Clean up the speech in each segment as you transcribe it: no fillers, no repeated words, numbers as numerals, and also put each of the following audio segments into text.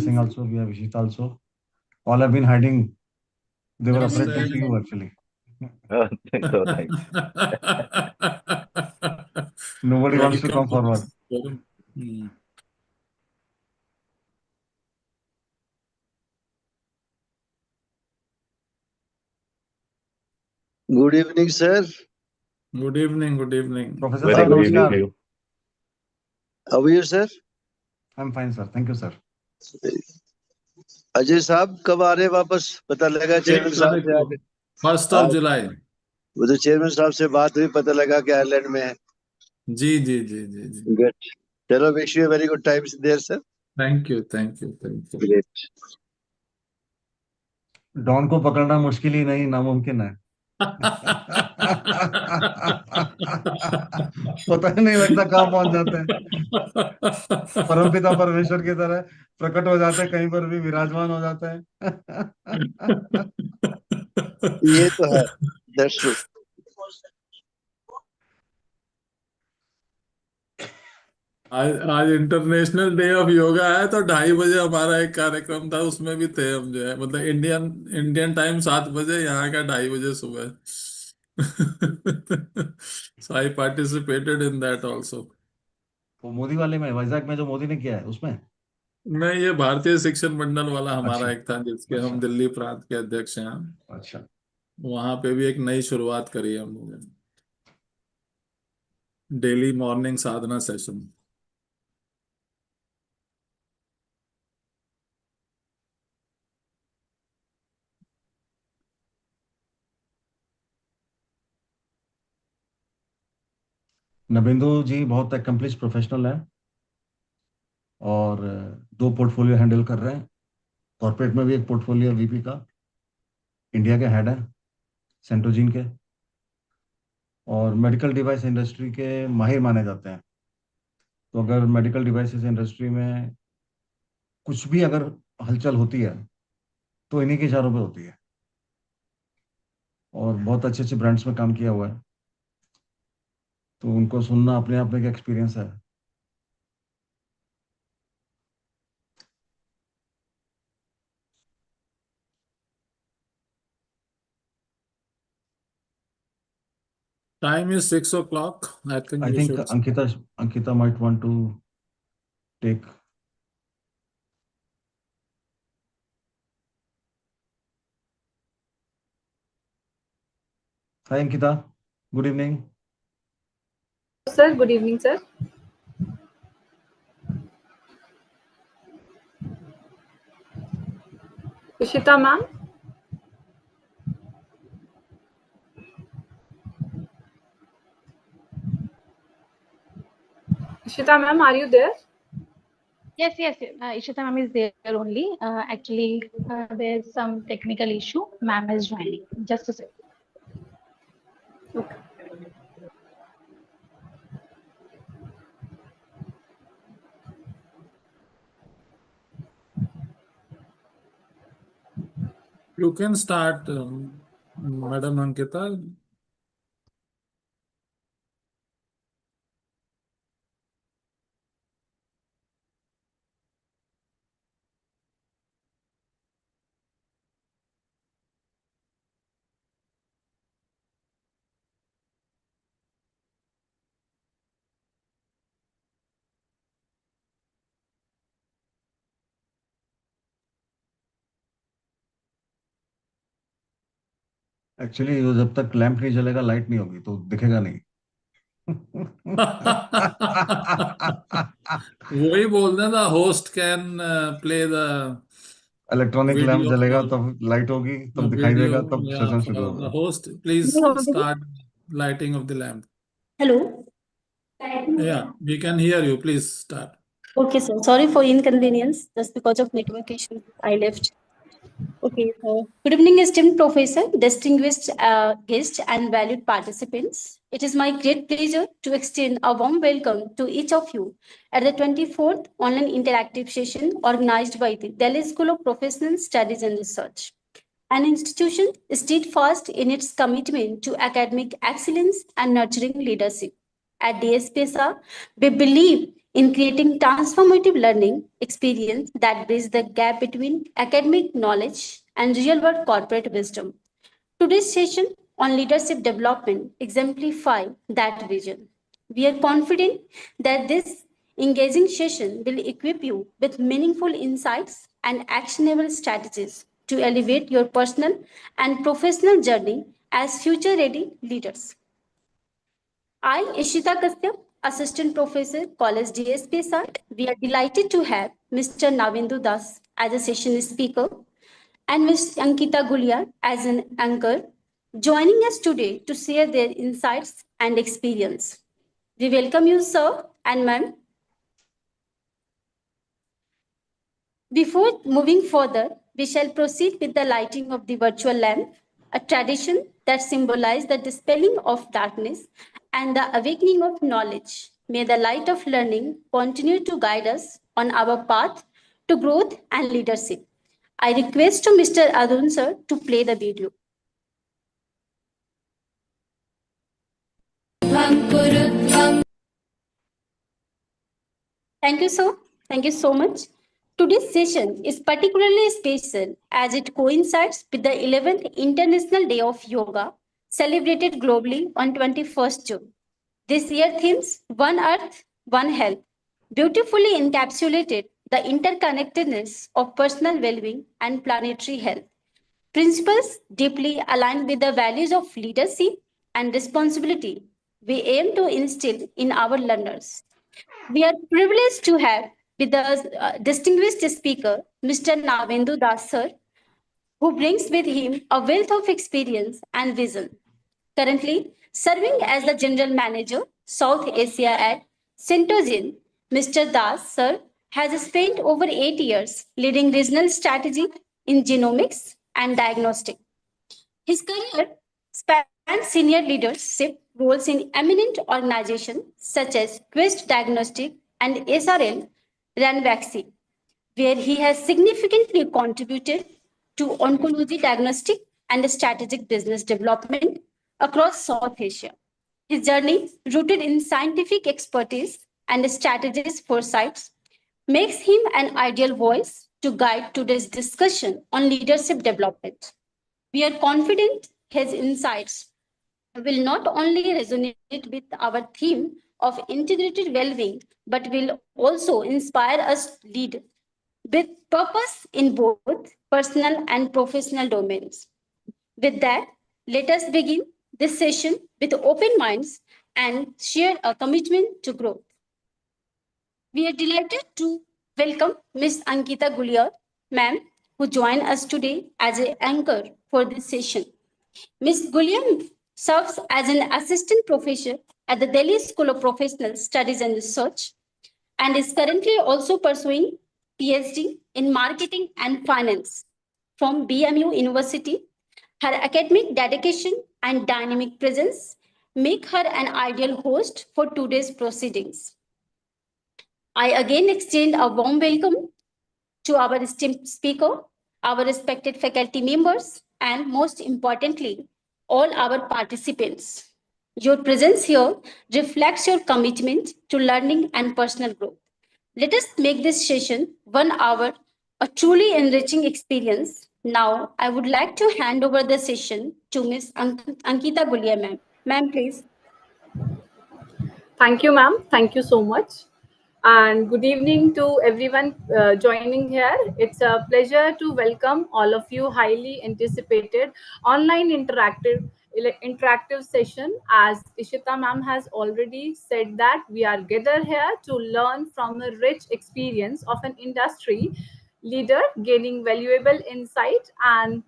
Singh also, we have Ishita also. All have been hiding. They were afraid to see you actually. So thanks. Nobody wants to come forward. Good evening, sir. Good evening. Good evening. Professor Very Sahab, good evening namaskar. to you. How are you, sir? I'm fine, sir. Thank you, sir. Ajay साहब कब आ रहे हैं वापस? पता लगा chairman साहब से आके 1st of July. वो तो चेयरमैन साहब से बात हुई, पता लगा कि आयरलैंड में है. जी जी जी जी जी. Good. चलो, wish you a very good time there, sir. Thank you. Thank you. Thank you. Great. Don को पकड़ना मुश्किल ही नहीं, नामुमकिन है. पता ही नहीं लगता कहाँ पहुंच जाते हैं. परमपिता परमेश्वर की तरह प्रकट हो जाते हैं, कहीं पर भी विराजमान हो जाते हैं. ये तो है. That's true. आज इंटरनेशनल डे ऑफ योगा है, तो 2:30 बजे हमारा एक कार्यक्रम था, उसमें भी थे हम, जो है मतलब इंडियन टाइम 7 बजे, यहाँ का 2:30 बजे सुबह. So I participated in that also. वो मोदी वाले में, वाइजैक में जो मोदी ने किया है उसमें. नहीं, ये भारतीय शिक्षण मंडल वाला हमारा अच्छा. एक था, जिसके अच्छा. हम दिल्ली प्रांत के अध्यक्ष हैं. अच्छा. वहां पे भी एक नई शुरुआत करी है हम लोगों ने, डेली मॉर्निंग साधना सेशन. नबेंदु जी बहुत एक्कम्प्लिश प्रोफेशनल है और 2 पोर्टफोलियो हैंडल कर रहे हैं. कॉर्पोरेट में भी एक पोर्टफोलियो वीपी का, इंडिया के हेड है सेंटोजीन के, और मेडिकल डिवाइस इंडस्ट्री के माहिर माने जाते हैं. तो अगर मेडिकल डिवाइसेस इंडस्ट्री में कुछ भी अगर हलचल होती है तो इन्हीं के इशारों पे होती है, और बहुत अच्छे अच्छे ब्रांड्स में काम किया हुआ है, तो उनको सुनना अपने आप में एक एक्सपीरियंस है. Time is 6 o'clock. I think I we think should. Ankita might want to take. Hi Ankita, good evening. Sir, good evening, sir. Ishita ma'am. Ishita ma'am, are you there? Yes. Ishita ma'am is there only. Actually, there's some technical issue. Ma'am is joining. Just a second. Okay. You can start, Madam Ankita. Actually जब तक lamp नहीं जलेगा light नहीं होगी तो दिखेगा नहीं. वही बोल रहे ना, host can play the electronic lamp video जलेगा for- तब लाइट होगी, तब दिखाई video. देगा, तब Yeah, सेशन for शुरू the होगा. host, please start lighting of the lamp. Hello. Yeah, we can hear you. Please start. Okay, sir. Sorry for inconvenience. Just because of network issue, I left. Okay. Good evening, esteemed professor, distinguished guests, and valued participants. It is my great pleasure to extend a warm welcome to each of you at the 24th online interactive session organized by the Delhi School of Professional Studies and Research, an institution steadfast in its commitment to academic excellence and nurturing leadership. At DSPSA, we believe in creating transformative learning experience that bridge the gap between academic knowledge and real-world corporate wisdom. Today's session on leadership development exemplify that vision. We are confident that this engaging session will equip you with meaningful insights and actionable strategies to elevate your personal and professional journey as future-ready leaders. I, Ishita Kastyap, Assistant Professor, College DSP. We are delighted to have Mr. Nabendu Das as a session speaker and Ms. Ankita Gulia as an anchor, joining us today to share their insights and experience. We welcome you, sir and ma'am. Before moving further, we shall proceed with the lighting of the virtual lamp, a tradition that symbolizes the dispelling of darkness and the awakening of knowledge. May the light of learning continue to guide us on our path to growth and leadership. I request to Mr. Arun sir to play the video. Thank you, sir. Thank you so much. Today's session is particularly special as it coincides with the 11th International Day of Yoga, celebrated globally on 21st June. This year themes One Earth, One Health beautifully encapsulated the interconnectedness of personal well-being and planetary health. Principles deeply aligned with the values of leadership and responsibility we aim to instill in our learners. We are privileged to have with us distinguished speaker, Mr. Nabendu Das sir, who brings with him a wealth of experience and vision. Currently serving as the General Manager, South Asia at Centogene, Mr. Das sir has spent over 8 years leading regional strategy in genomics and diagnostic. His career spans senior leadership roles in eminent organizations such as Quest Diagnostic and SRL Ranvaxi, where he has significantly contributed to oncology diagnostic and strategic business development across South Asia. His journey, rooted in scientific expertise and strategist foresights, makes him an ideal voice to guide today's discussion on leadership development. We are confident his insights will not only resonate with our theme of integrated well-being, but will also inspire us to lead with purpose in both personal and professional domains. With that, let us begin this session with open minds and share a commitment to growth. We are delighted to welcome Ms. Ankita Gulia, ma'am, who joined us today as an anchor for this session. Ms. Gulia serves as an assistant professor at the Delhi School of Professional Studies and Research and is currently also pursuing PhD in Marketing and Finance from BMU University. Her academic dedication and dynamic presence make her an ideal host for today's proceedings. I again extend a warm welcome to our esteemed speaker, our respected faculty members, and most importantly, all our participants. Your presence here reflects your commitment to learning and personal growth. Let us make this session 1 hour a truly enriching experience. Now, I would like to hand over the session to Ms. Ankita Gulia, ma'am. Ma'am, please. Thank you, ma'am. Thank you so much. And good evening to everyone joining here. It's a pleasure to welcome all of you highly anticipated online interactive session. As Ishita ma'am has already said that we are gathered here to learn from a rich experience of an industry leader, gaining valuable insight and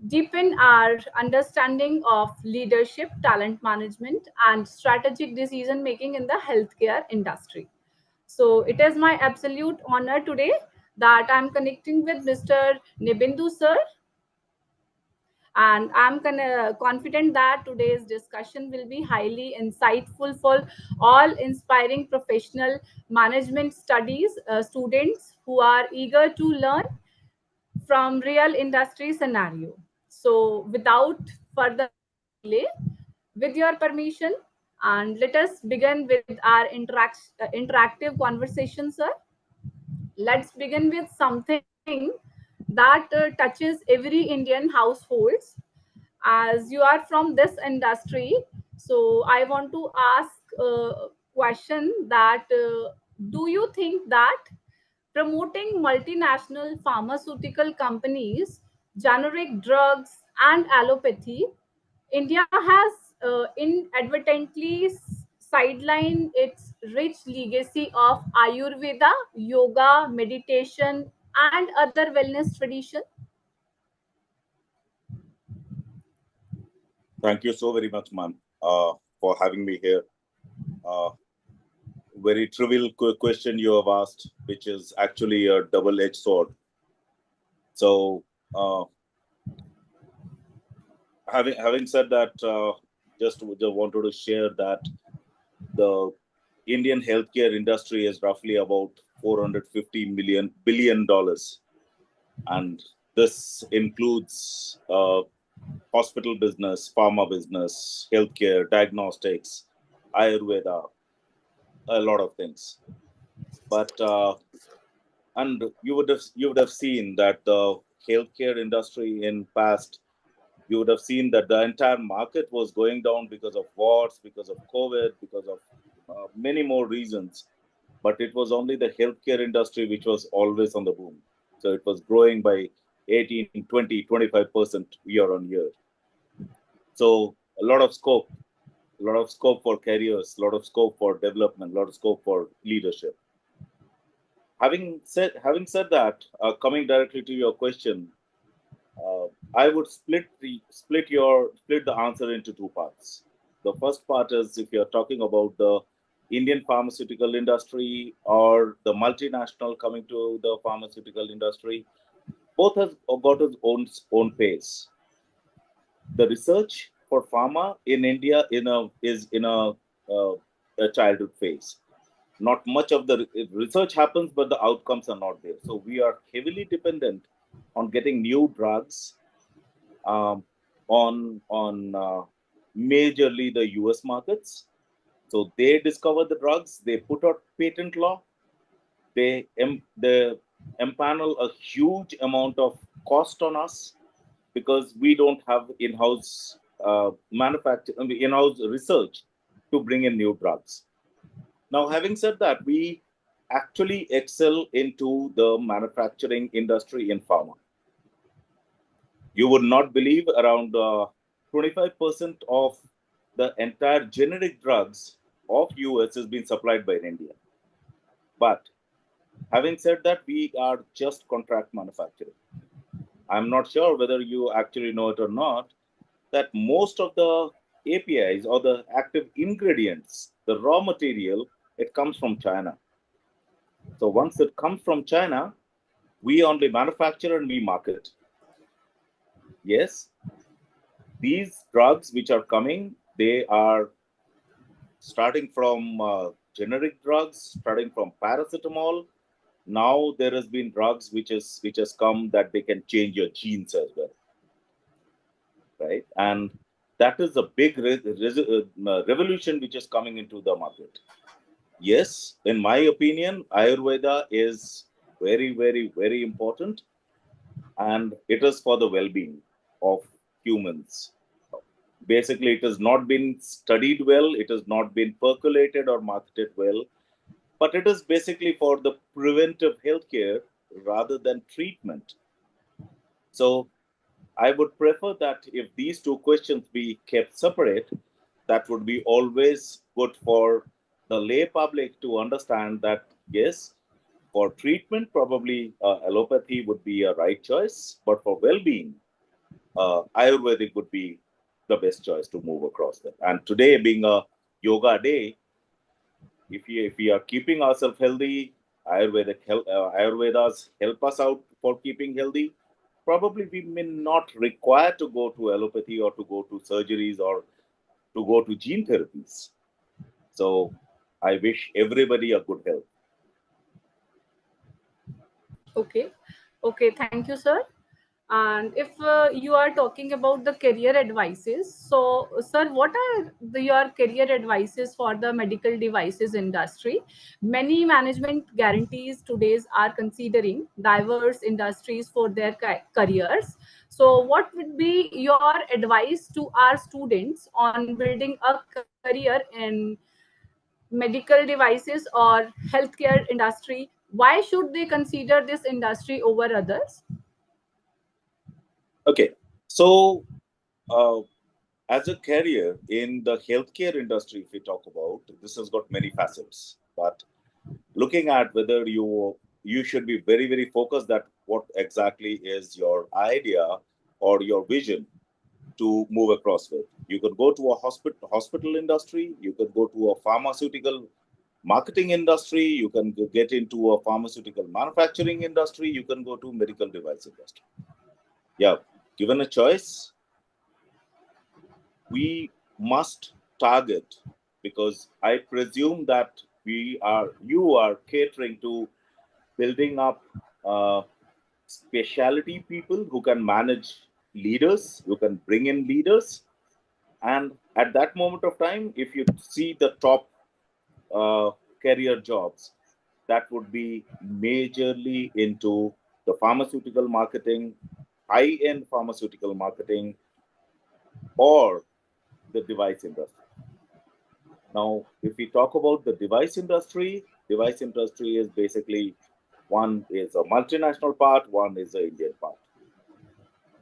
deepen our understanding of leadership, talent management, and strategic decision making in the healthcare industry. So it is my absolute honor today that I'm connecting with Mr. Nabendu sir, and I'm confident that today's discussion will be highly insightful for all inspiring professional management studies students who are eager to learn from real industry scenario. So without further delay, with your permission, And let us begin with our interactive conversation, sir. Let's begin with something that touches every Indian households. As you are from this industry, so I want to ask a question that do you think that promoting multinational pharmaceutical companies, generic drugs, and allopathy, India has inadvertently sidelined its rich legacy of Ayurveda, yoga, meditation, and other wellness traditions? Thank you so very much, ma'am, for having me here. Uh, Very trivial question you have asked, which is actually a double-edged sword. So, having said that, just wanted to share that the Indian healthcare industry is roughly about $450 billion, and this includes hospital business, pharma business, healthcare, diagnostics, Ayurveda, a lot of things. But and you would have seen that the healthcare industry in past, you would have seen that the entire market was going down because of wars, because of COVID, because of many more reasons. But it was only the healthcare industry which was always on the boom. So it was growing by 18, 20, 25% year on year. So a lot of scope for careers, a lot of scope for development, a lot of scope for leadership. Having said that, coming directly to your question, I would split the answer into two parts. The first part is if you're talking about the Indian pharmaceutical industry or the multinational coming to the pharmaceutical industry, both has got its own pace. The research for pharma in India is in a childhood phase. Not much of the research happens, but the outcomes are not there. So we are heavily dependent on getting new drugs on majorly the US markets. So they discover the drugs, they put out patent law, they empanel a huge amount of cost on us because we don't have in-house in-house research to bring in new drugs. Now, having said that, we actually excel into the manufacturing industry in pharma. You would not believe around 25% of the entire generic drugs of US has been supplied by India. But having said that, we are just contract manufacturing. I'm not sure whether you actually know it or not, that most of the APIs or the active ingredients, the raw material, it comes from China. So once it comes from China, we only manufacture and we market. Yes, these drugs which are coming, they are starting from generic drugs, starting from paracetamol. Now there has been drugs which has come that they can change your genes as well, right? And that is a big revolution which is coming into the market. Yes, in my opinion, Ayurveda is very, very, very important, and it is for the well-being of humans. Basically, it has not been studied well, it has not been percolated or marketed well, but it is basically for the preventive healthcare rather than treatment. So I would prefer that if these two questions be kept separate, that would be always good for the lay public to understand that, yes, for treatment, probably allopathy would be a right choice, but for well-being, Ayurvedic would be the best choice to move across that. And today being a yoga day, if we are keeping ourselves healthy, Ayurvedas help us out for keeping healthy. Probably we may not require to go to allopathy or to go to surgeries or to go to gene therapies. So I wish everybody a good health. Okay, thank you, sir. And if you are talking about the career advices, so sir, what are your career advices for the medical devices industry? Many management guarantees today's are considering diverse industries for their careers. So what would be your advice to our students on building a career in medical devices or healthcare industry? Why should they consider this industry over others? Okay, so uh, as a career in the healthcare industry, if we talk about, this has got many facets. But looking at whether you should be very, very focused that what exactly is your idea or your vision to move across with. You could go to a hospital industry, you could go to a pharmaceutical marketing industry, you can get into a pharmaceutical manufacturing industry, you can go to medical device industry. Yeah, given a choice, we must target, because I presume that you are catering to building up specialty people who can manage leaders, who can bring in leaders. And at that moment of time, if you see the top uh, career jobs, that would be majorly into the pharmaceutical marketing, high-end pharmaceutical marketing, or the device industry. Now, if we talk about the device industry is basically one is a multinational part, one is an Indian part.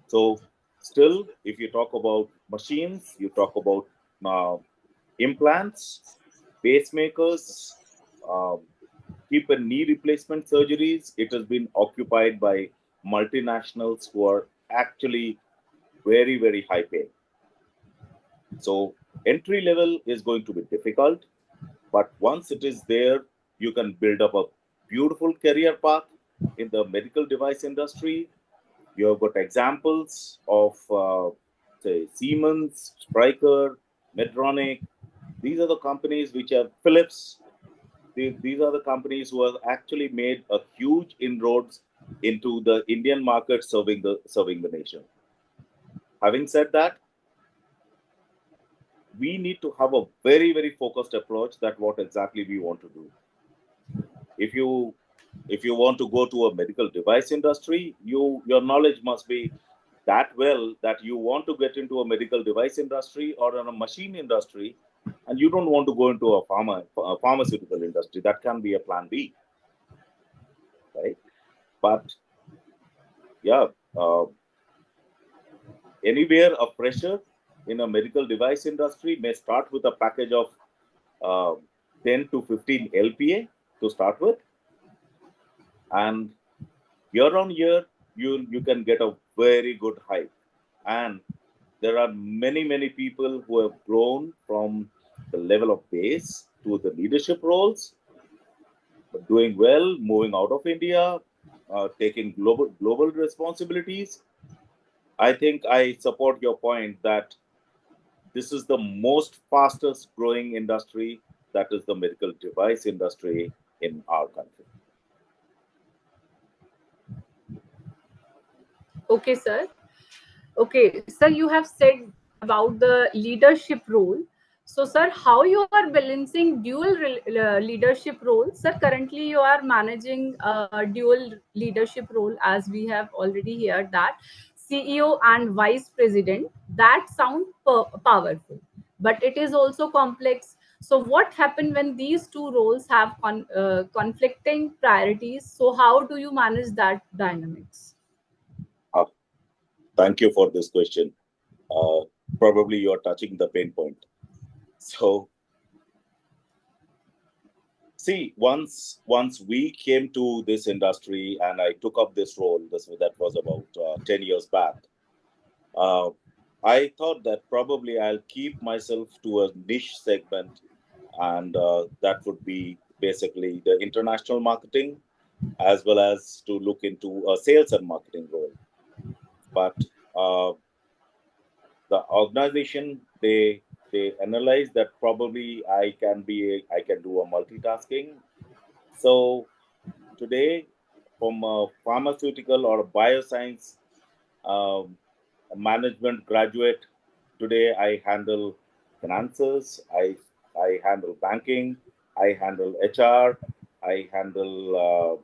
So, still, if you talk about machines, you talk about uh, implants, pacemakers, um, hip and knee replacement surgeries, it has been occupied by multinationals who are actually very, very high paying. So entry level is going to be difficult, but once it is there, you can build up a beautiful career path in the medical device industry. You have got examples of, say, Siemens, Stryker, Medtronic. These are the companies which have Philips. These are the companies who have actually made a huge inroads into the Indian market, serving the nation. Having said that, we need to have a very, very focused approach that what exactly we want to do. If you want to go to a medical device industry, your knowledge must be that well that you want to get into a medical device industry or in a machine industry, and you don't want to go into a pharmaceutical industry. That can be a plan B, right? But yeah, anywhere a fresher in a medical device industry may start with a package of uh, 10 to 15 LPA to start with, and year on year you can get a very good hike. And there are many people who have grown from the level of base to the leadership roles, but doing well, moving out of India, taking global responsibilities. I think I support your point that this is the most fastest growing industry, that is the medical device industry in our country. Okay, sir. Okay, sir, you have said about the leadership role. So, sir, how you are balancing dual leadership roles? Sir, currently you are managing a dual leadership role, as we have already heard that CEO and vice president. That sound powerful, but it is also complex. So, what happened when these two roles have conflicting priorities? So, how do you manage that dynamics? Uh, Thank you for this question. Uh, Probably you are touching the pain point. So, see, once we came to this industry and I took up this role, that was about 10 years back. Uh, I thought that probably I'll keep myself to a niche segment, and that would be basically the international marketing, as well as to look into a sales and marketing role. But uh, the organization, they analyze that probably I can do a multitasking. So today, from a pharmaceutical or a bioscience a management graduate. Today, I handle finances, I handle banking, I handle HR, I handle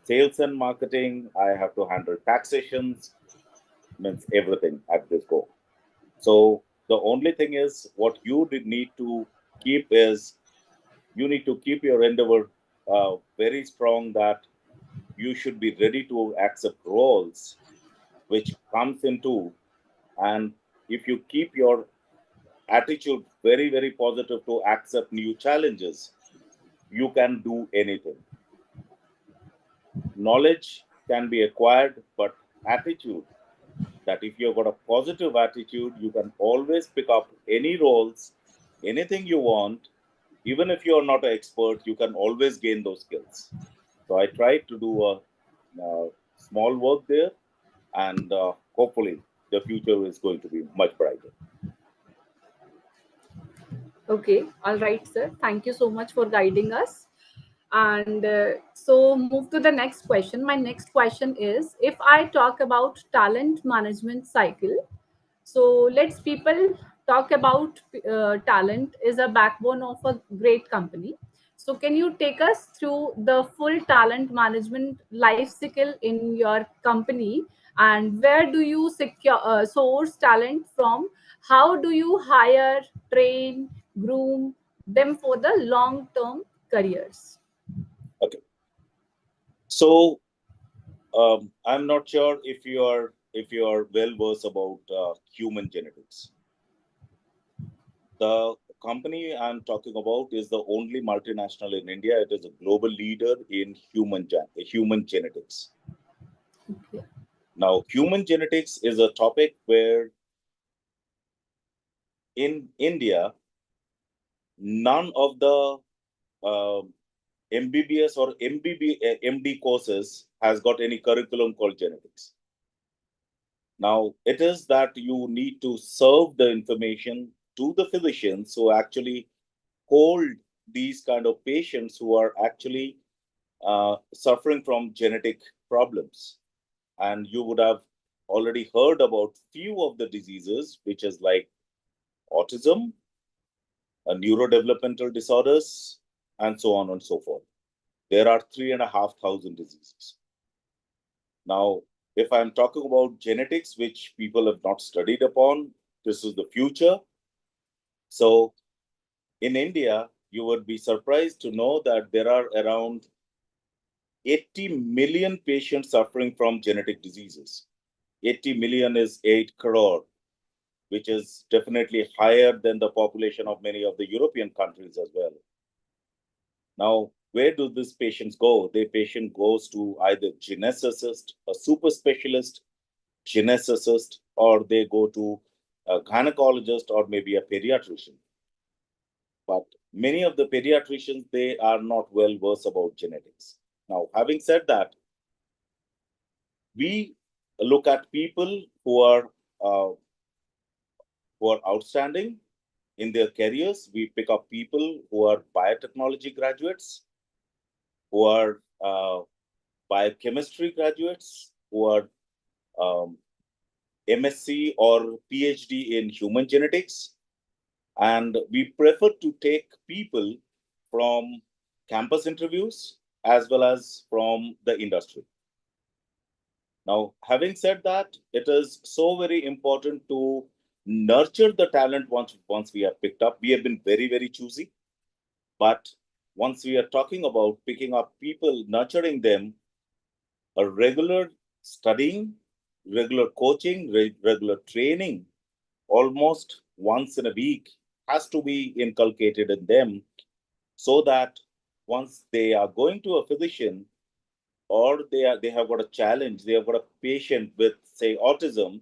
sales and marketing, I have to handle taxations, means everything at this go. So the only thing is what you need to keep is you need to keep your endeavor very strong, that you should be ready to accept roles which comes into, and if you keep your attitude very, very positive to accept new challenges, you can do anything. Knowledge can be acquired, but attitude, that if you've got a positive attitude, you can always pick up any roles, anything you want. Even if you're not an expert, you can always gain those skills. So I tried to do a small work there, and hopefully the future is going to be much brighter. Okay, all right, sir. Thank you so much for guiding us. And so, move to the next question. My next question is, if I talk about talent management cycle, so let's people talk about talent is a backbone of a great company. So can you take us through the full talent management life cycle in your company, and where do you source talent from? How do you hire, train, groom them for the long term careers? Okay. So I'm not sure if you are well versed about human genetics. The company I'm talking about is the only multinational in India. It is a global leader in human genetics. Okay. Now, human genetics is a topic where in India, none of the uh, MBBS or MD courses has got any curriculum called genetics. Now, it is that you need to serve the information to the physicians who actually hold these kind of patients who are actually suffering from genetic problems. And you would have already heard about few of the diseases, which is like autism, neurodevelopmental disorders, and so on and so forth. There are 3,500 diseases. Now, if I'm talking about genetics, which people have not studied upon, this is the future. So in India, you would be surprised to know that there are around 80 million patients suffering from genetic diseases. 80 million is 8 crore, which is definitely higher than the population of many of the European countries as well. Now, where do these patients go? The patient goes to either geneticist, a super specialist, geneticist, or they go to a gynecologist or maybe a pediatrician. But many of the pediatricians, they are not well versed about genetics. Now, having said that, we look at people uh, who are outstanding in their careers. We pick up people who are biotechnology graduates, who are biochemistry graduates, who are um, MSc or PhD in human genetics. And we prefer to take people from campus interviews as well as from the industry. Now, having said that, it is so very important to nurture the talent once we have picked up. We have been very, very choosy. But once we are talking about picking up people, nurturing them, a regular studying, regular coaching, regular training, almost once in a week has to be inculcated in them, so that once they are going to a physician, or they have got a challenge, they have got a patient with, say, autism,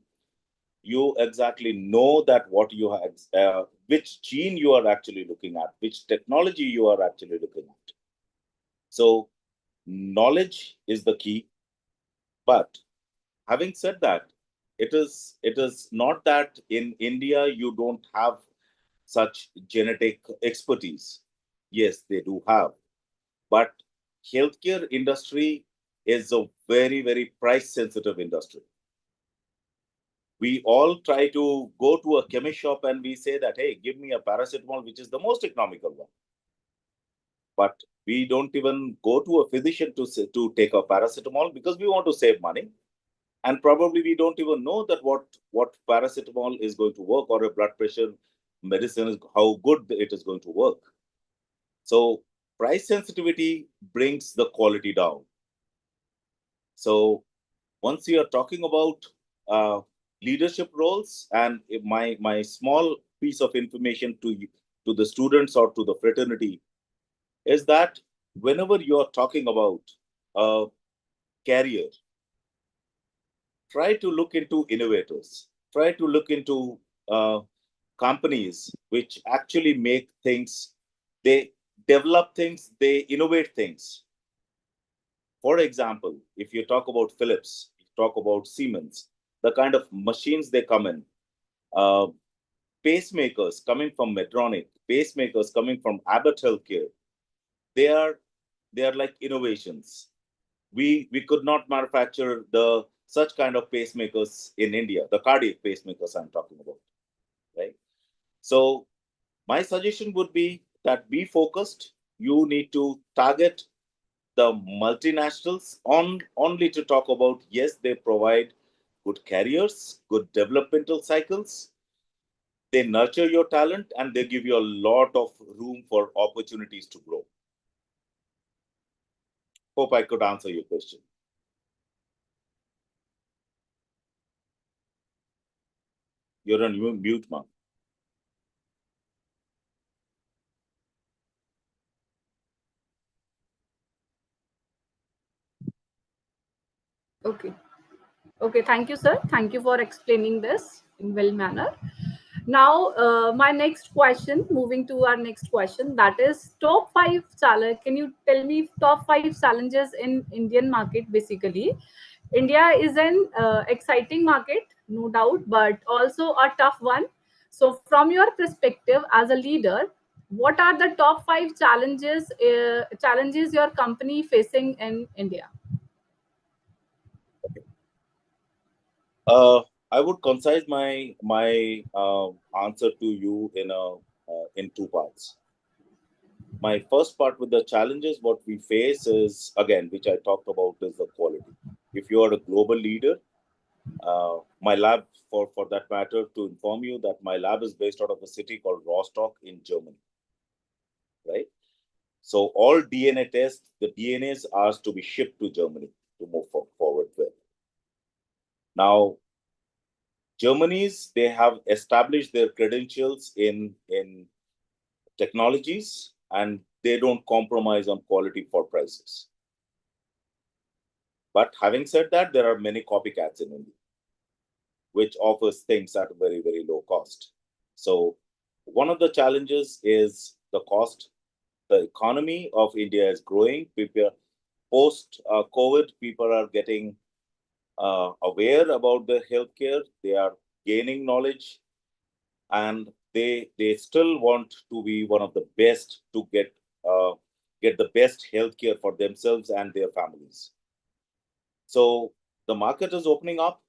you exactly know that what you have, which gene you are actually looking at, which technology you are actually looking at. So knowledge is the key. But having said that, it is not that in India you don't have such genetic expertise. Yes, they do have. But healthcare industry is a very, very price sensitive industry. We all try to go to a chemist shop and we say that, hey, give me a paracetamol, which is the most economical one. But we don't even go to a physician to take a paracetamol because we want to save money. And probably we don't even know that what paracetamol is going to work, or a blood pressure medicine is how good it is going to work. So price sensitivity brings the quality down. So once you are talking about leadership roles, and my small piece of information to the students or to the fraternity is that whenever you are talking about a career, try to look into innovators, try to look into companies which actually make things, they develop things, they innovate things. For example, if you talk about Philips, you talk about Siemens, the kind of machines they come in, uh, pacemakers coming from Medtronic, pacemakers coming from Abbott Healthcare, they are like innovations. We could not manufacture the such kind of pacemakers in India, the cardiac pacemakers I'm talking about, right? So my suggestion would be that be focused. You need to target the multinationals only to talk about, yes, they provide good careers, good developmental cycles. They nurture your talent and they give you a lot of room for opportunities to grow. Hope I could answer your question. You're on mute, ma'am. Okay. Okay, thank you, sir. Thank you for explaining this in well manner. Now, my next question, moving to our next question, that is top five challenge. Can you tell me top five challenges in Indian market? Basically, India is an exciting market, no doubt, but also a tough one. So, from your perspective as a leader, what are the top five challenges your company facing in India? I would concise my answer to you in two parts. My first part with the challenges, what we face is, again, which I talked about, is the quality. If you are a global leader, my lab, for that matter, to inform you that my lab is based out of a city called Rostock in Germany, right? So all DNA tests, the DNAs are to be shipped to Germany to move forward with. Now, Germany's, they have established their credentials in technologies, and they don't compromise on quality for prices. But having said that, there are many copycats in India, which offers things at a very, very low cost. So one of the challenges is the cost. The economy of India is growing. People, post COVID, people are getting aware about the healthcare. They are gaining knowledge, and they still want to be one of the best to get the best healthcare for themselves and their families. So the market is opening up.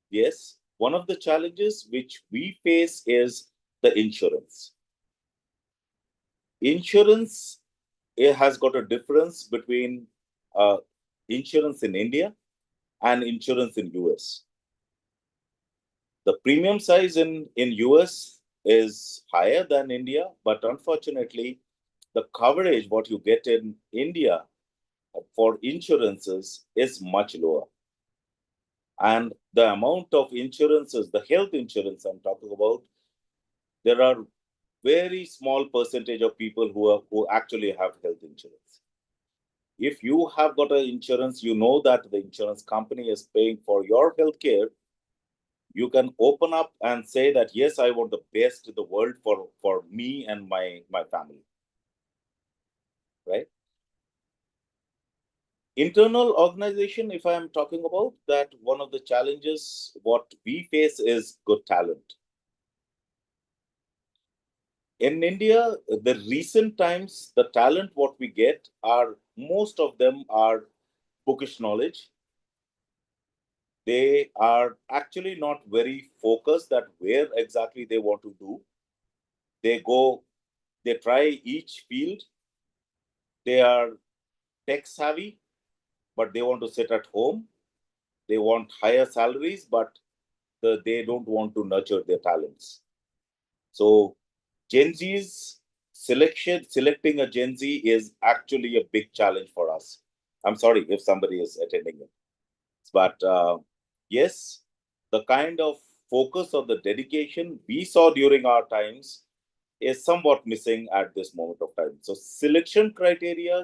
Yes, one of the challenges which we face is the insurance. Insurance, it has got a difference between insurance in India and insurance in US. The premium size in US is higher than India, but unfortunately, the coverage what you get in India for insurances is much lower. And the amount of insurances, the health insurance I'm talking about, there are very small percentage of people who actually have health insurance. If you have got an insurance, you know that the insurance company is paying for your health care. You can open up and say that, yes, I want the best in the world for me and my family, right? Internal organization, if I am talking about that, one of the challenges what we face is good talent. In India, the recent times, the talent what we get are, most of them are bookish knowledge. They are actually not very focused that where exactly they want to do. They try each field. They are tech savvy, but they want to sit at home. They want higher salaries, but they don't want to nurture their talents. So Gen Z's selecting a Gen Z is actually a big challenge for us. I'm sorry if somebody is attending it. But yes, the kind of focus or the dedication we saw during our times is somewhat missing at this moment of time. So selection criteria,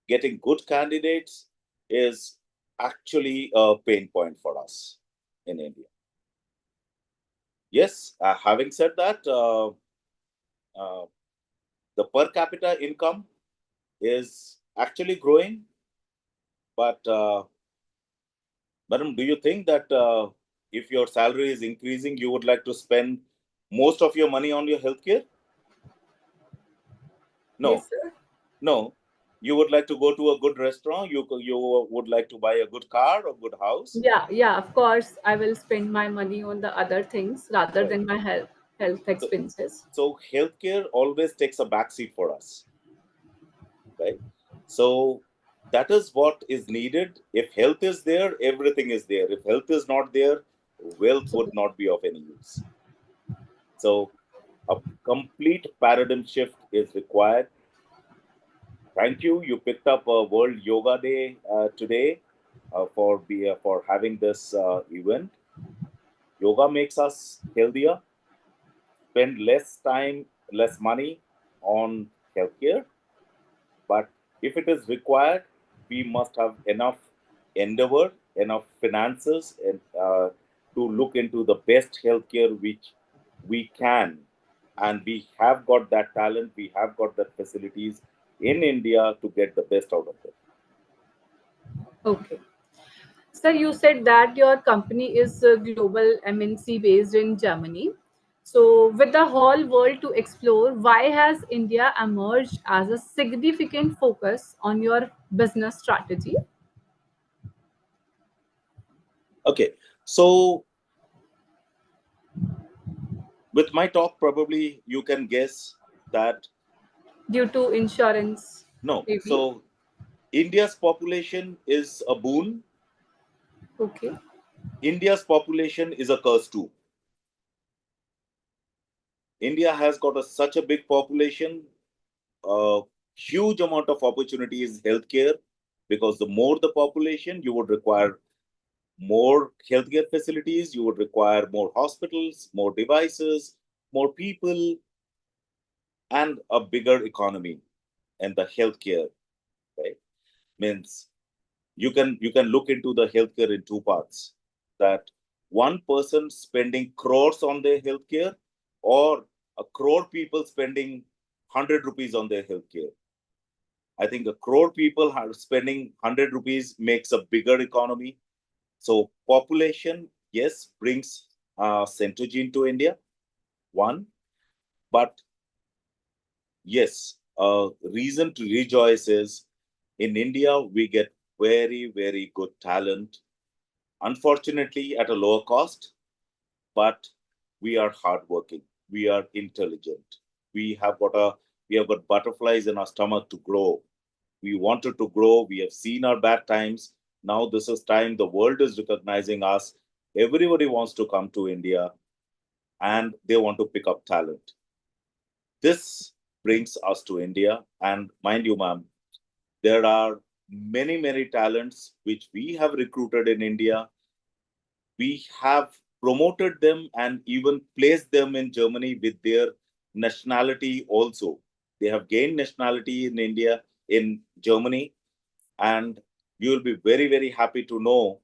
getting good candidates is actually a pain point for us in India. Yes, having said that, the per capita income is actually growing. But madam, do you think that if your salary is increasing, you would like to spend most of your money on your healthcare? No. Yes, sir. No. You would like to go to a good restaurant. You would like to buy a good car or good house. Yeah, of course. I will spend my money on the other things rather Right. than my health expenses. So healthcare always takes a backseat for us, right? So that is what is needed. If health is there, everything is there. If health is not there, wealth would not be of any use. So a complete paradigm shift is required. Thank you. You picked up a World Yoga Day today for having this event. Yoga makes us healthier, spend less time, less money on healthcare. But if it is required, we must have enough endeavor, enough finances, and to look into the best healthcare which we can. And we have got that talent, we have got that facilities in India to get the best out of it. Okay. Sir, you said that your company is a global MNC based in Germany. So, with the whole world to explore, why has India emerged as a significant focus on your business strategy? Okay, so with my talk, probably you can guess that Due to insurance, no. maybe. So India's population is a boon. Okay. India's population is a curse too. India has got such a big population, a huge amount of opportunity is healthcare, because the more the population, you would require more healthcare facilities, you would require more hospitals, more devices, more people, and a bigger economy and the healthcare, right? Means you can look into the healthcare in two parts. That one person spending crores on their healthcare, or a crore people spending 100 rupees on their healthcare. I think a crore people are spending 100 rupees makes a bigger economy. So population, yes, brings Centogene to India, one. But yes, reason to rejoice is in India, we get very, very good talent. Unfortunately, at a lower cost, but we are hardworking. We are intelligent. We have got butterflies in our stomach to grow. We wanted to grow. We have seen our bad times. Now this is time. The world is recognizing us. Everybody wants to come to India, and they want to pick up talent. This brings us to India. And mind you, ma'am, there are many, many talents which we have recruited in India. We have promoted them and even placed them in Germany with their nationality also. They have gained nationality in India, in Germany, and you will be very, very happy to know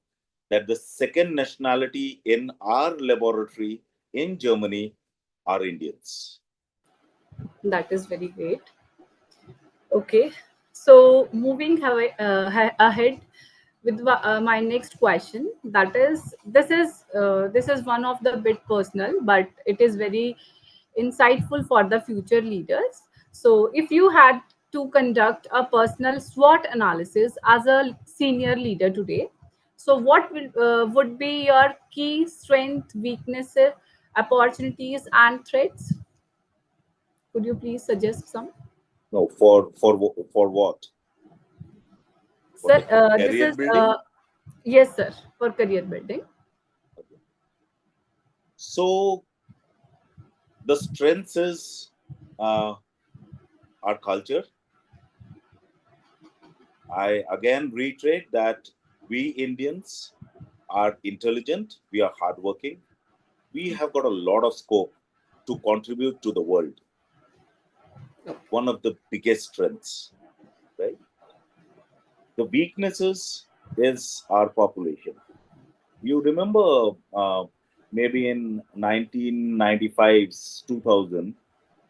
that the second nationality in our laboratory in Germany are Indians. That is very great. Okay. So, moving ahead with my next question, that is, this is one of the bit personal, but it is very insightful for the future leaders. So, if you had to conduct a personal SWOT analysis as a senior leader today. So, what would be your key strength, weaknesses, opportunities, and threats? Could you please suggest some? No, for what? For Sir, the this career is, building? yes, sir, for career building. Okay. So the strengths is our culture. I again reiterate that we Indians are intelligent, we are hardworking, we have got a lot of scope to contribute to the world. One of the biggest strengths, right? The weaknesses is our population. You remember maybe in 1995's 2000,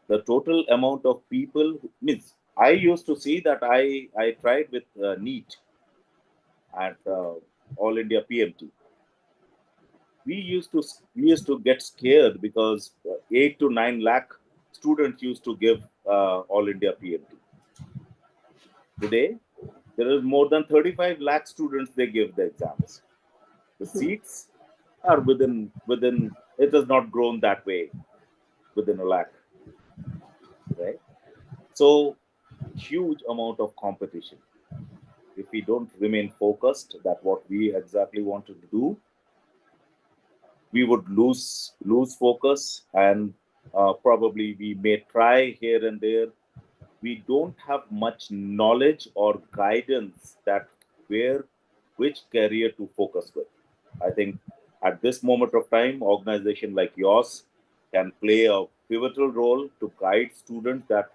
the total amount of people means I used to see that I tried with NEET at All India PMT. We used to get scared because 8 to 9 lakh students used to give All India PMT. Today, there is more than 35 lakh students they give the exams. The seats are within it has not grown that way within a lakh, right? So huge amount of competition. If we don't remain focused that what we exactly wanted to do, we would lose focus, and probably we may try here and there. We don't have much knowledge or guidance that which career to focus with. I think at this moment of time, organization like yours can play a pivotal role to guide students that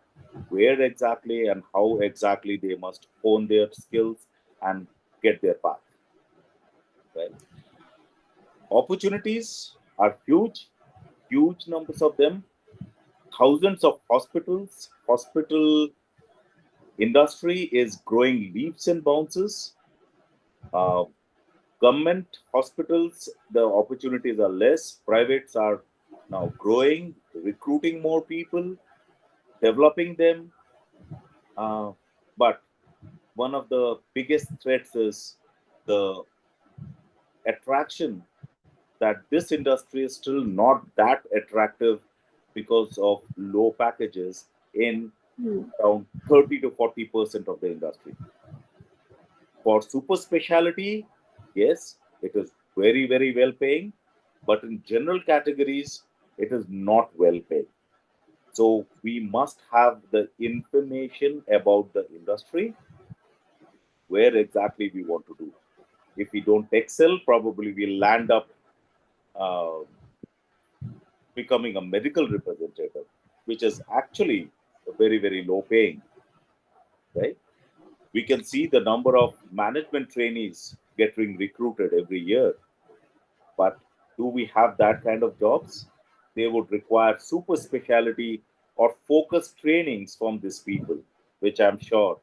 where exactly and how exactly they must hone their skills and get their path. Right? Opportunities are huge numbers of them. Thousands of hospital industry is growing leaps and bounds. Uh, Government hospitals, the opportunities are less. Privates are now growing, recruiting more people, developing them. But one of the biggest threats is the attraction that this industry is still not that attractive because of low packages in around 30 to 40% of the industry. For super specialty, yes, it is very, very well paying, but in general categories, it is not well paid. So we must have the information about the industry, where exactly we want to do. If we don't excel, probably we'll land up uh, becoming a medical representative, which is actually very, very low paying, right? We can see the number of management trainees getting recruited every year. But do we have that kind of jobs? They would require super specialty or focused trainings from these people, which I'm sure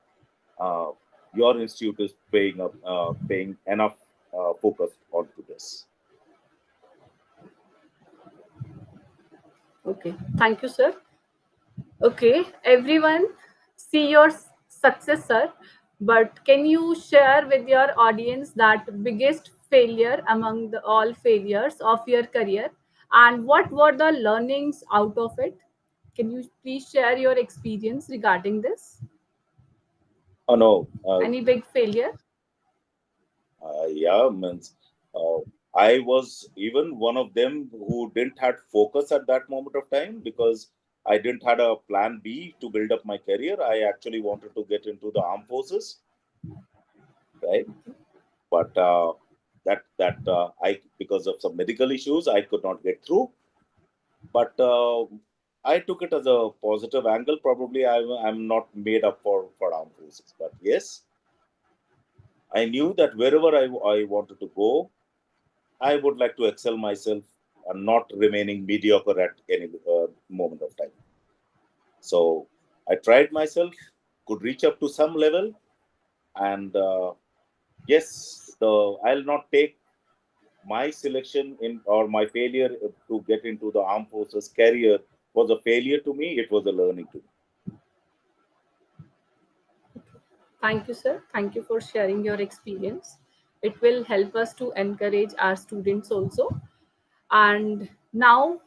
uh, your institute is paying enough focus onto this. Okay, thank you, sir. Okay, everyone, see your successor, but can you share with your audience that biggest failure among the all failures of your career, and what were the learnings out of it? Can you please share your experience regarding this? Oh no, Any big failure? yeah, means uh, I was even one of them who didn't had focus at that moment of time because I didn't had a plan B to build up my career. I actually wanted to get into the armed forces, right? But I because of some medical issues I could not get through. But I took it as a positive angle. Probably I'm not made up for armed forces, but yes, I knew that wherever I wanted to go, I would like to excel myself and not remaining mediocre at any moment of time. So I tried myself, could reach up to some level, and yes, I'll not take my selection in or my failure to get into the armed forces career was a failure to me. It was a learning to me. Thank you, sir. Thank you for sharing your experience. It will help us to encourage our students also. And now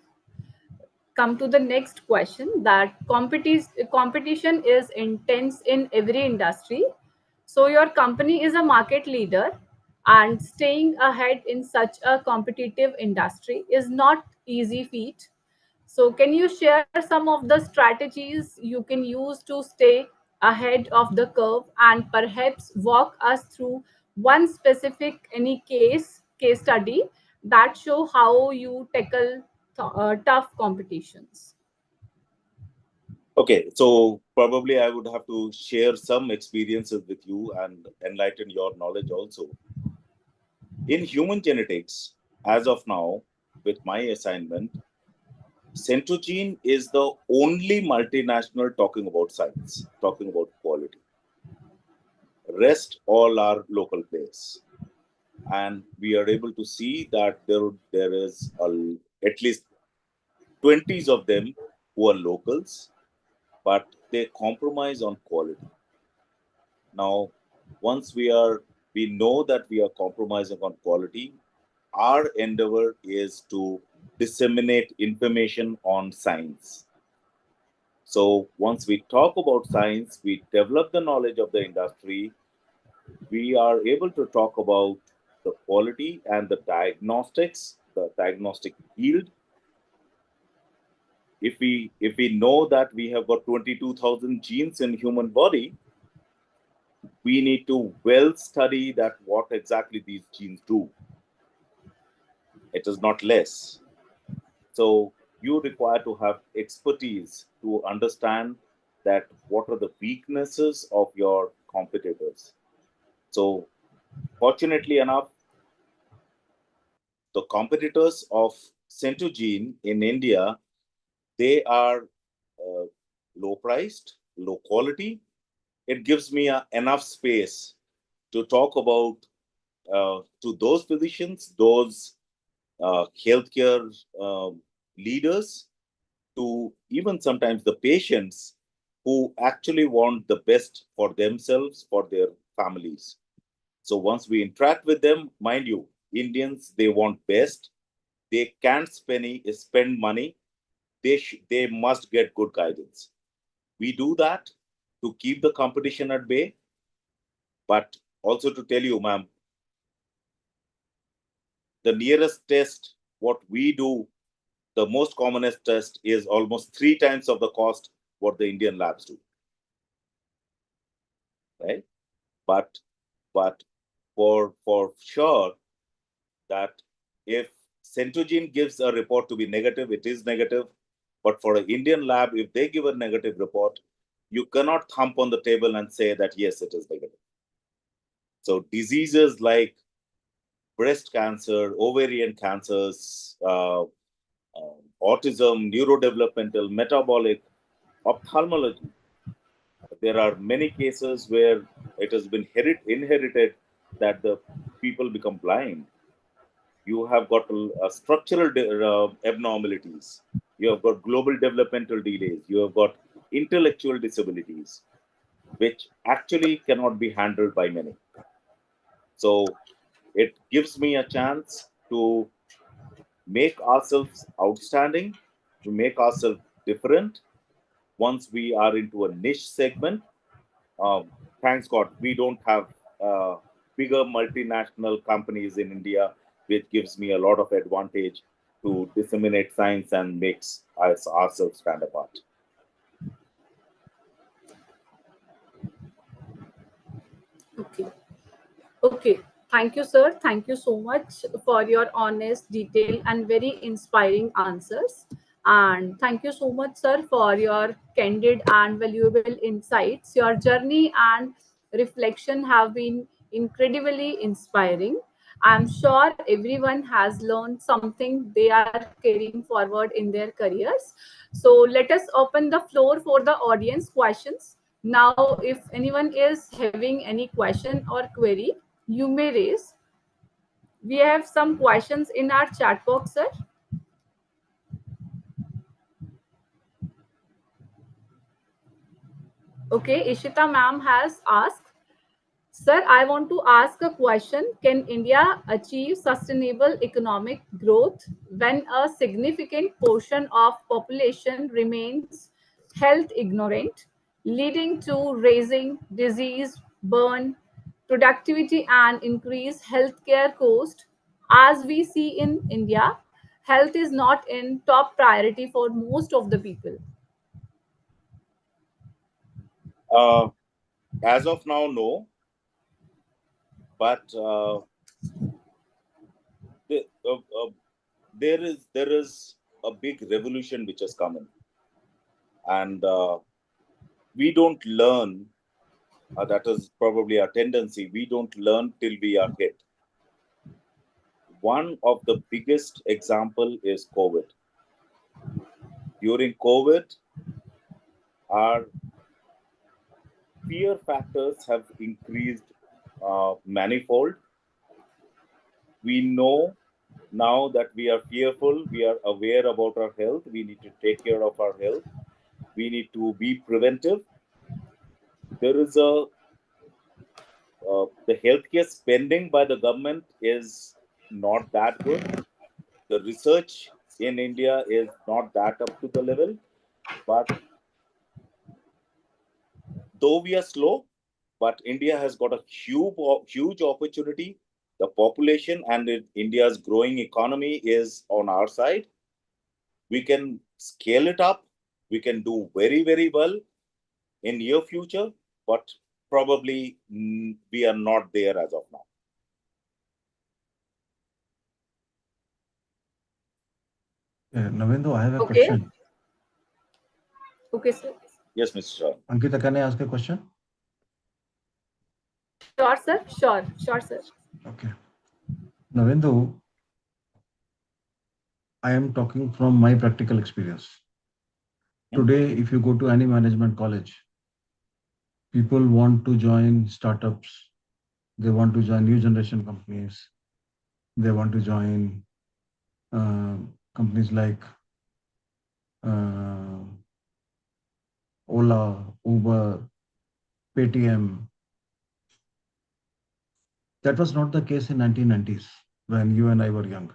come to the next question, that competition is intense in every industry. So your company is a market leader, and staying ahead in such a competitive industry is not easy feat. So can you share some of the strategies you can use to stay ahead of the curve, and perhaps walk us through one specific any case study that show how you tackle tough competitions? Okay, so probably I would have to share some experiences with you and enlighten your knowledge also. In human genetics, as of now, with my assignment, Centogene is the only multinational talking about science, talking about quality. Rest all are local players. And we are able to see that there is at least 20s of them who are locals, but they compromise on quality. Now, once we know that we are compromising on quality, our endeavor is to disseminate information on science. So once we talk about science, we develop the knowledge of the industry, we are able to talk about the quality and the diagnostics, the diagnostic yield. If we know that we have got 22,000 genes in human body, we need to well study that what exactly these genes do. It is not less. So you require to have expertise to understand that what are the weaknesses of your competitors. So fortunately enough, the competitors of Centogene in India, they are low priced, low quality. It gives me enough space to talk about to those physicians, those healthcare leaders, to even sometimes the patients who actually want the best for themselves, for their families. So once we interact with them, mind you, Indians, they want best. They can't spend money. They must get good guidance. We do that to keep the competition at bay, but also to tell you, ma'am, the nearest test, what we do, the most commonest test is almost 3 times of the cost what the Indian labs do. Right? But for sure that if Centogene gives a report to be negative, it is negative. But for an Indian lab, if they give a negative report, you cannot thump on the table and say that yes, it is negative. So diseases like breast cancer, ovarian cancers, autism, neurodevelopmental, metabolic, ophthalmology. There are many cases where it has been inherited that the people become blind. You have got structural abnormalities. You have got global developmental delays. You have got intellectual disabilities, which actually cannot be handled by many. So it gives me a chance to make ourselves outstanding, to make ourselves different. Once we are into a niche segment, thanks God, we don't have bigger multinational companies in India, which gives me a lot of advantage to disseminate science and makes us ourselves stand apart. Okay. Okay. Thank you, sir. Thank you so much for your honest, detailed, and very inspiring answers. And thank you so much, sir, for your candid and valuable insights. Your journey and reflection have been incredibly inspiring. I'm sure everyone has learned something they are carrying forward in their careers. So let us open the floor for the audience questions. Now, if anyone is having any question or query, you may raise. We have some questions in our chat box, sir. Okay, Ishita ma'am has asked, Sir, I want to ask a question. Can India achieve sustainable economic growth when a significant portion of population remains health ignorant, leading to raising disease, burn, productivity and increased healthcare cost? As we see in India, health is not in top priority for most of the people. As of now, no. But the, there is a big revolution which has come in, and we don't learn. That is probably our tendency. We don't learn till we are hit. One of the biggest example is COVID. During COVID, our fear factors have increased manifold. We know now that we are fearful, we are aware about our health, we need to take care of our health, we need to be preventive. There is the healthcare spending by the government is not that good. The research in India is not that up to the level, but though we are slow, but India has got a huge opportunity. The population and India's growing economy is on our side. We can scale it up. We can do very, very well in near future, but probably we are not there as of now. Nabendu, I have a Okay. question. Okay, sir. Yes, Mr. Shah. Ankita, can I ask a question? Sure, sir. Sure, sir. Okay. Nabendu, I am talking from my practical experience. Today, if you go to any management college, people want to join startups. They want to join new generation companies. They want to join companies like Ola, Uber, Paytm. That was not the case in 1990s when you and I were young.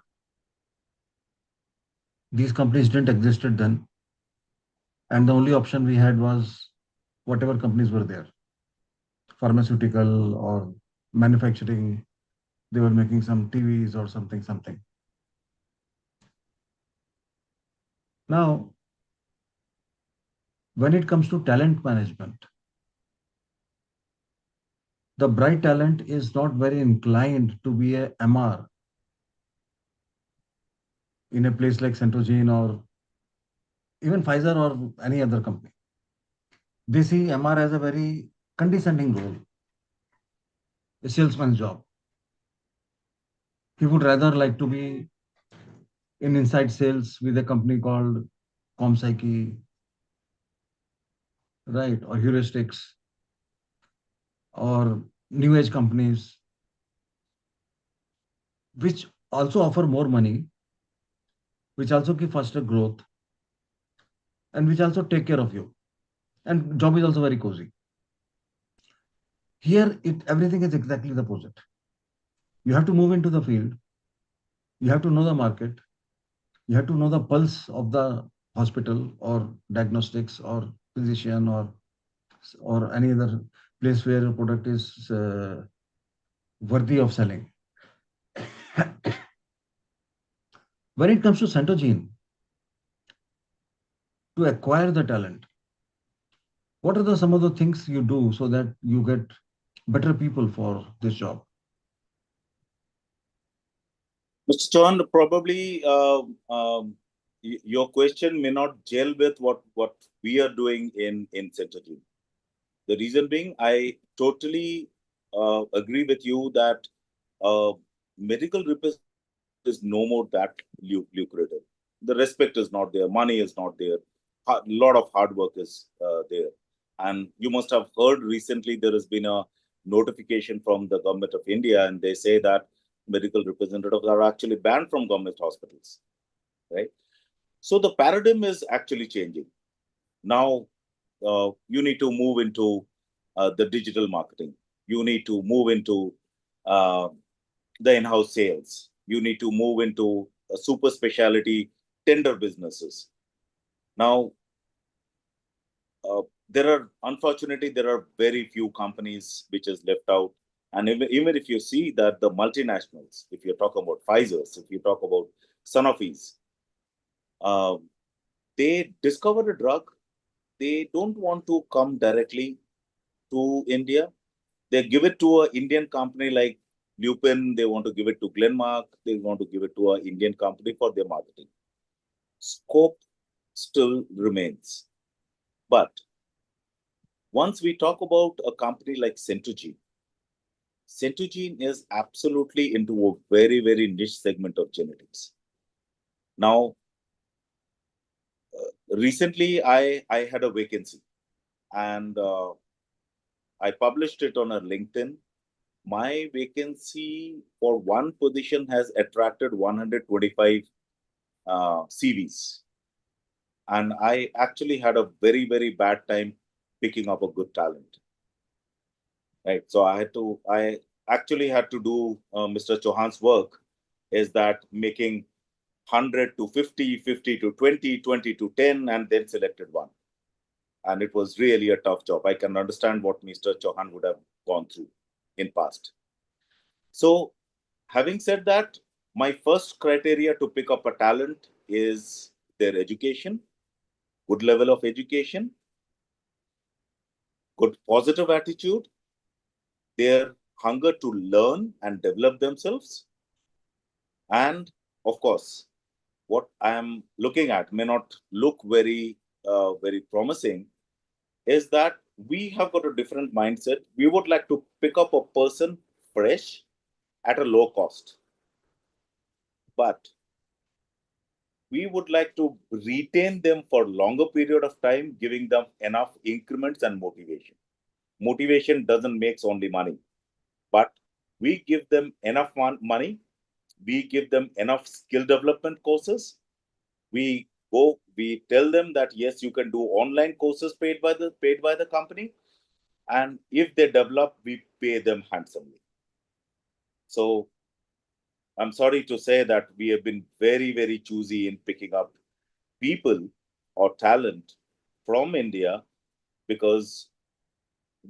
These companies didn't existed then. And the only option we had was whatever companies were there. Pharmaceutical or manufacturing, they were making some TVs or something. Now, when it comes to talent management, the bright talent is not very inclined to be a MR in a place like Centogene or even Pfizer or any other company. They see MR as a very condescending role, a salesman's job. He would rather like to be in inside sales with a company called ComPsyche, right, or Heuristics, or new age companies, which also offer more money, which also give faster growth, and which also take care of you. And job is also very cozy. Here, everything is exactly the opposite. You have to move into the field. You have to know the market. You have to know the pulse of the hospital or diagnostics or physician or any other place where a product is worthy of selling. When it comes to Centogene, to acquire the talent, what are some of the things you do so that you get better people for this job? Mr. Chauhan, probably your question may not gel with what we are doing in Centogene. The reason being, I totally agree with you that medical representative is no more that lucrative. The respect is not there. Money is not there. A lot of hard work is there. And you must have heard recently there has been a notification from the government of India, and they say that medical representatives are actually banned from government hospitals, right? So the paradigm is actually changing. Now, you need to move into the digital marketing. You need to move into the in-house sales. You need to move into super specialty tender businesses. Now, unfortunately, there are very few companies which is left out. And even if you see that the multinationals, if you talk about Pfizer's, if you talk about Sanofi's, they discover a drug. They don't want to come directly to India. They give it to an Indian company like Lupin. They want to give it to Glenmark. They want to give it to an Indian company for their marketing. Scope still remains. But once we talk about a company like Centogene, Centogene is absolutely into a very, very niche segment of genetics. Now, recently I had a vacancy, and I published it on a LinkedIn. My vacancy for one position has attracted 125 CVs. And I actually had a very, very bad time picking up a good talent. Right. So I actually had to do Mr. Chauhan's work, is that making 100 to 50, 50 to 20, 20 to 10, and then selected one. And it was really a tough job. I can understand what Mr. Chauhan would have gone through in past. So having said that, my first criteria to pick up a talent is their education, good level of education, good positive attitude, their hunger to learn and develop themselves. And of course, what I am looking at may not look very, very promising, is that we have got a different mindset. We would like to pick up a person fresh at a low cost. But we would like to retain them for longer period of time, giving them enough increments and motivation. Motivation doesn't make only money, but we give them enough money. We give them enough skill development courses. We tell them that yes, you can do online courses paid by the company, and if they develop, we pay them handsomely. So I'm sorry to say that we have been very, very choosy in picking up people or talent from India, because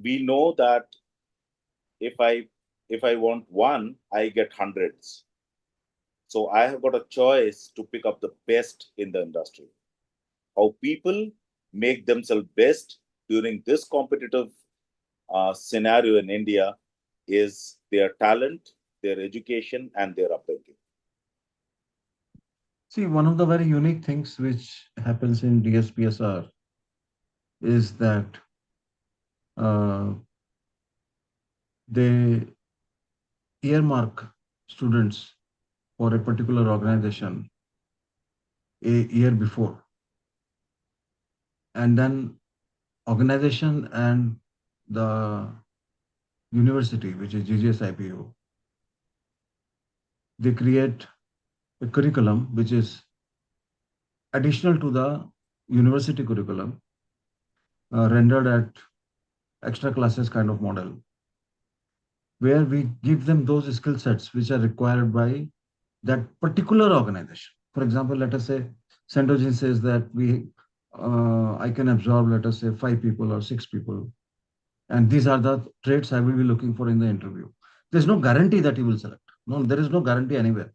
we know that if I want one, I get hundreds. So I have got a choice to pick up the best in the industry. How people make themselves best during this competitive scenario in India is their talent, their education, and their upbringing. See, one of the very unique things which happens in DSPSR is that they earmark students for a particular organization a year before. And then organization and the university, which is GGS-IPO, they create a curriculum which is additional to the university curriculum, rendered at extra classes kind of model, where we give them those skill sets which are required by that particular organization. For example, let us say Centogene says that I can absorb, let us say, 5 people or 6 people, and these are the traits I will be looking for in the interview. There's no guarantee that he will select. No, there is no guarantee anywhere.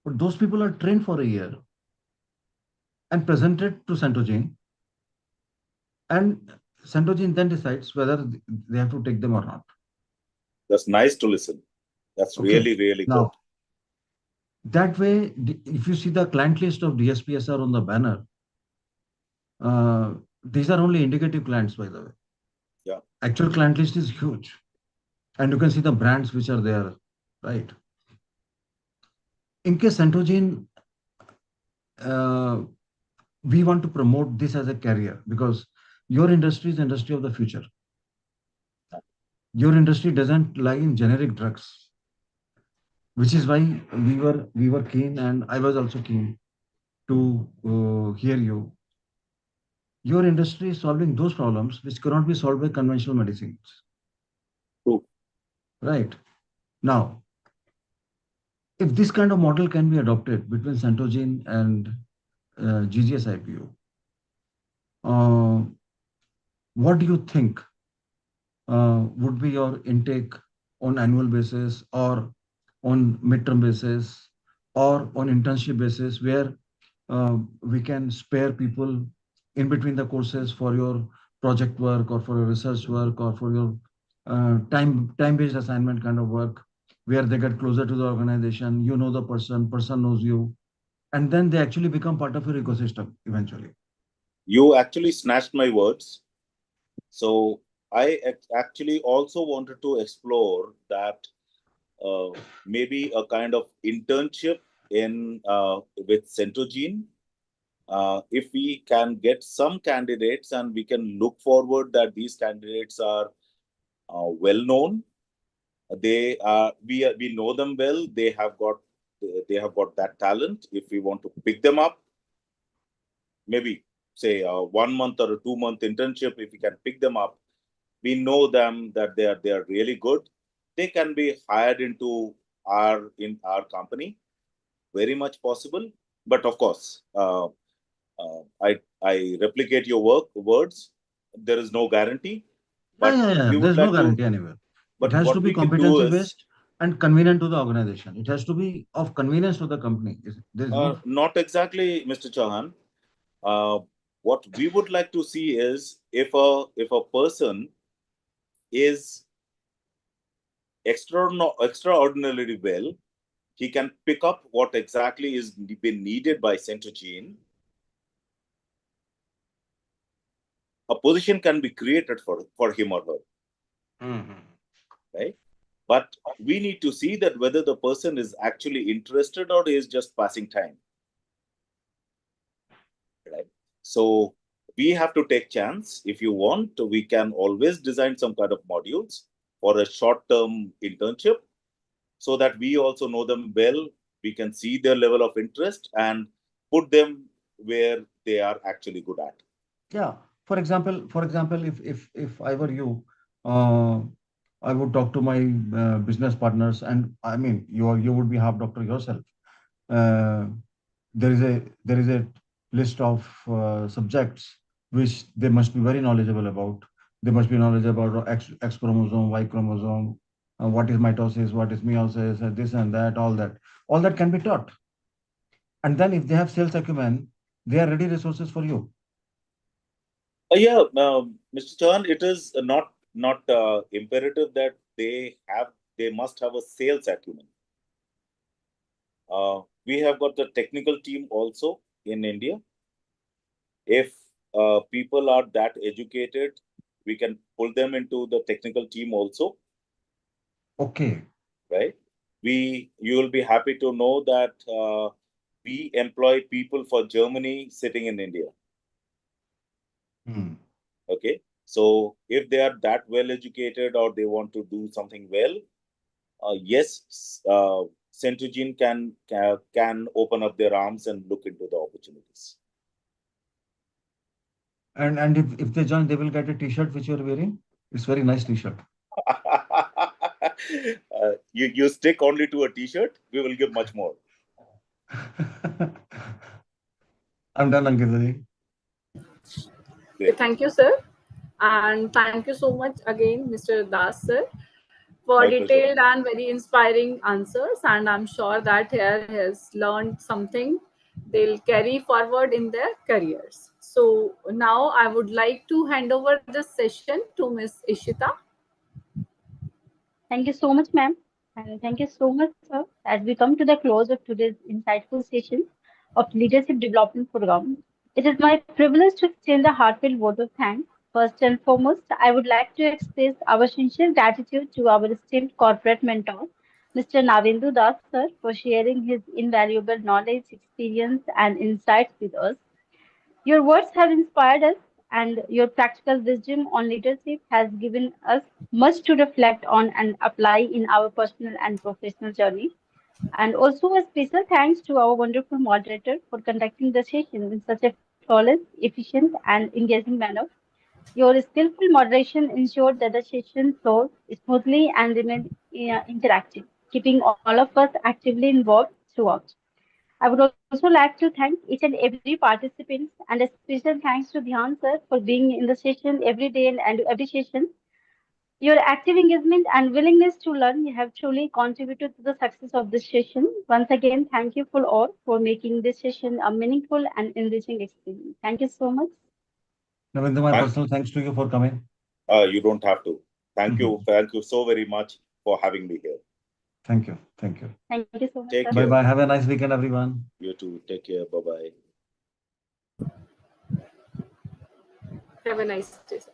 But those people are trained for a year and presented to Centogene, and Centogene then decides whether they have to take them or not. That's nice to listen. That's Okay. really, really Now, good. that way, if you see the client list of DSPSR on the banner, these are only indicative clients, by the way. Yeah. Actual client list is huge. And you can see the brands which are there, right? In case Centogene, we want to promote this as a career, because your industry is the industry of the future. Your industry doesn't lie in generic drugs, which is why we were keen, and I was also keen to hear you, your industry is solving those problems which cannot be solved by conventional medicines. True. Right. Now, if this kind of model can be adopted between Centogene and GGS IPO, what do you think would be your intake on annual basis or on midterm basis or on internship basis, where we can spare people in between the courses for your project work or for your research work or for your time-based assignment kind of work, where they get closer to the organization, you know the person knows you, and then they actually become part of your ecosystem eventually. You actually snatched my words. So I actually also wanted to explore that maybe a kind of internship in with Centogene. If we can get some candidates and we can look forward that these candidates are well known, we know them well. They have got that talent. If we want to pick them up, maybe say a 1 month or a 2 month internship, if we can pick them up, we know them that they are really good. They can be hired into our company, very much possible. But of course, I replicate your words. There is no guarantee, but Yeah. we would There's no like to. guarantee anywhere. It But has to what be we can do competency is based and convenient to the organization. It has to be of convenience to the company. There's no. not exactly, Mr. Chauhan. Uh, what we would like to see is if a person is extraordinarily well, he can pick up what exactly is been needed by Centogene. A position can be created for him or her, right? But we need to see that whether the person is actually interested or is just passing time, right? So we have to take chance. If you want, we can always design some kind of modules for a short-term internship so that we also know them well. We can see their level of interest and put them where they are actually good at. Yeah. For example, if I were you, uh, I would talk to my business partners, and I mean, you would be half doctor yourself. Uh, there is a list of subjects which they must be very knowledgeable about. They must be knowledgeable about X chromosome, Y chromosome, what is mitosis, what is meiosis, this and that, all that. All that can be taught. And then if they have sales acumen, they are ready resources for you. Yeah, Mr. Chan, it is not imperative that they must have a sales acumen. We have got the technical team also in India. If people are that educated, we can pull them into the technical team also, Okay. right? You will be happy to know that we employ people for Germany sitting in India. Hmm. Okay, so if they are that well educated or they want to do something well, yes, Centogene can open up their arms and look into the opportunities. And if they join, they will get a T-shirt which you are wearing. It's very nice T-shirt. You stick only to a T-shirt. We will give much more. I'm done, Ankita. Great. Thank you, sir. And thank you so much again, Mr. Das, sir, for My pleasure. detailed and very inspiring answers. And I'm sure that here has learned something they'll carry forward in their careers. So now I would like to hand over this session to Ms. Ishita. Thank you so much, ma'am. And thank you so much, sir. As we come to the close of today's insightful session of Leadership Development Program, it is my privilege to extend a heartfelt vote of thanks. First and foremost, I would like to express our sincere gratitude to our esteemed corporate mentor, Mr. Nabendu Das, sir, for sharing his invaluable knowledge, experience, and insights with us. Your words have inspired us, and your practical wisdom on leadership has given us much to reflect on and apply in our personal and professional journey. And also, a special thanks to our wonderful moderator for conducting the session in such a flawless, efficient, and engaging manner. Your skillful moderation ensured that the session flowed smoothly and remained interactive, keeping all of us actively involved throughout. I would also like to thank each and every participant, and a special thanks to Dhyan sir for being in the session every day and every session. Your active engagement and willingness to learn have truly contributed to the success of this session. Once again, thank you for all for making this session a meaningful and enriching experience. Thank you so much. Nabendu, my Thank- personal thanks to you for coming. You don't have to. Thank you. Thank you so very much for having me here. Thank you. Thank you. Thank you so much, Take sir. care. Bye bye. Have a nice weekend, everyone. You too. Take care. Bye bye. Have a nice day, sir.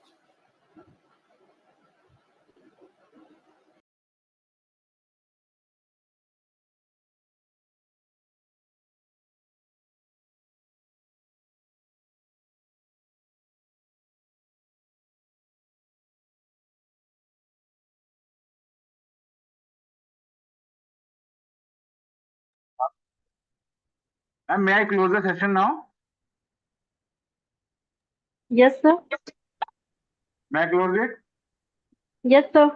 And may I close the session now? Yes, sir. May I close it? Yes, sir.